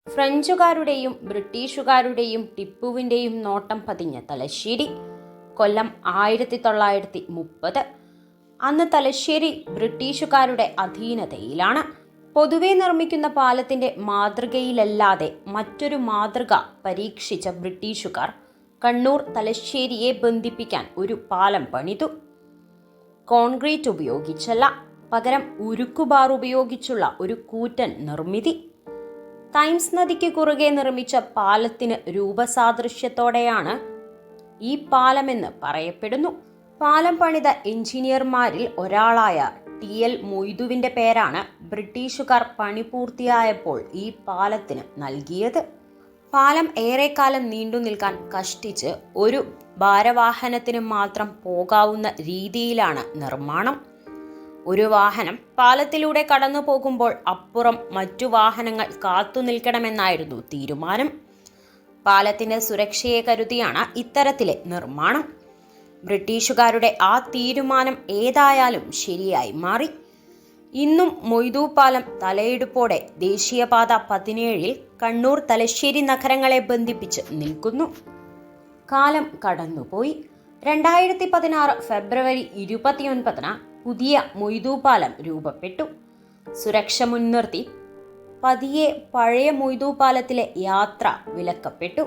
ഫ്രഞ്ചുകാരുടെയും ബ്രിട്ടീഷുകാരുടെയും ടിപ്പുവിൻ്റെയും നോട്ടം പതിഞ്ഞ തലശ്ശേരി. കൊല്ലം 1930. അന്ന് തലശ്ശേരി ബ്രിട്ടീഷുകാരുടെ അധീനതയിലാണ്. പൊതുവെ നിർമ്മിക്കുന്ന പാലത്തിന്റെ മാതൃകയിലല്ലാതെ മറ്റൊരു മാതൃക പരീക്ഷിച്ച ബ്രിട്ടീഷുകാർ കണ്ണൂർ തലശ്ശേരിയെ ബന്ധിപ്പിക്കാൻ ഒരു പാലം പണിതു. കോൺക്രീറ്റ് ഉപയോഗിച്ചല്ല, പകരം ഉരുക്കുബാർ ഉപയോഗിച്ചുള്ള ഒരു കൂറ്റൻ നിർമ്മിതി. തൈംസ് നദിക്ക് കുറുകെ നിർമ്മിച്ച പാലത്തിന് രൂപസാദൃശ്യത്തോടെയാണ് ഈ പാലമെന്ന് പറയപ്പെടുന്നു. പാലം പണിത എഞ്ചിനീയർമാരിൽ ഒരാളായ TL മൊയ്തുവിന്റെ പേരാണ് ബ്രിട്ടീഷുകാർ പണി പൂർത്തിയായപ്പോൾ ഈ പാലത്തിന് നൽകിയത്. പാലം ഏറെക്കാലം നീണ്ടു നിൽക്കാൻ കഷ്ടിച്ച് ഒരു ഭാരവാഹനത്തിന് മാത്രം പോകാവുന്ന രീതിയിലാണ് നിർമ്മാണം. ഒരു വാഹനം പാലത്തിലൂടെ കടന്നു പോകുമ്പോൾ അപ്പുറം മറ്റു വാഹനങ്ങൾ കാത്തു നിൽക്കണമെന്നായിരുന്നു തീരുമാനം. പാലത്തിന്റെ സുരക്ഷയെ കരുതിയാണ് ഇത്തരത്തിലെ നിർമ്മാണം. ബ്രിട്ടീഷുകാരുടെ ആ തീരുമാനം ഏതായാലും ശരിയായി മാറി. ഇന്നും മൊയ്തു പാലം തലയെടുപ്പോടെ ദേശീയപാത 17 കണ്ണൂർ തലശ്ശേരി നഗരങ്ങളെ ബന്ധിപ്പിച്ച് നിൽക്കുന്നു. കാലം കടന്നുപോയി. 2016 ഫെബ്രുവരി 29 പുതിയ മൊയ്തു പാലം രൂപപ്പെട്ടു. സുരക്ഷ മുൻനിർത്തി പതിയെ പഴയ മൊയ്തു പാലത്തിലെ യാത്ര വിലക്കപ്പെട്ടു.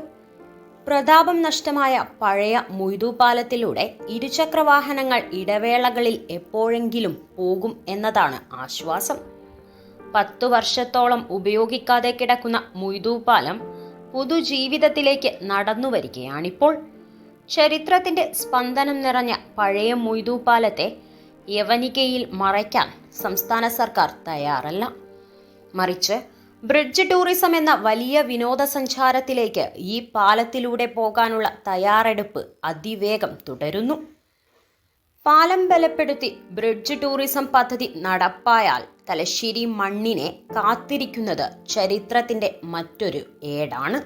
പ്രതാപം നഷ്ടമായ പഴയ മൊയ്തു പാലത്തിലൂടെ ഇരുചക്രവാഹനങ്ങൾ ഇടവേളകളിൽ എപ്പോഴെങ്കിലും പോകും എന്നതാണ് ആശ്വാസം. 10 വർഷത്തോളം ഉപയോഗിക്കാതെ കിടക്കുന്ന മൊയ്തു പാലം പുതുജീവിതത്തിലേക്ക് നടന്നു വരികയാണിപ്പോൾ. ചരിത്രത്തിന്റെ സ്പന്ദനം നിറഞ്ഞ പഴയ മൊയ്തു പാലത്തെ യവനികയിൽ മറയ്ക്കാൻ സംസ്ഥാന സർക്കാർ തയ്യാറല്ല. മറിച്ച് ബ്രിഡ്ജ് ടൂറിസം എന്ന വലിയ വിനോദസഞ്ചാരത്തിലേക്ക് ഈ പാലത്തിലൂടെ പോകാനുള്ള തയ്യാറെടുപ്പ് അതിവേഗം തുടരുന്നു. പാലം ബലപ്പെടുത്തി ബ്രിഡ്ജ് ടൂറിസം പദ്ധതി നടപ്പായാൽ തലശ്ശേരി മണ്ണിനെ കാത്തിരിക്കുന്നത് ചരിത്രത്തിന്റെ മറ്റൊരു ഏടാണ്.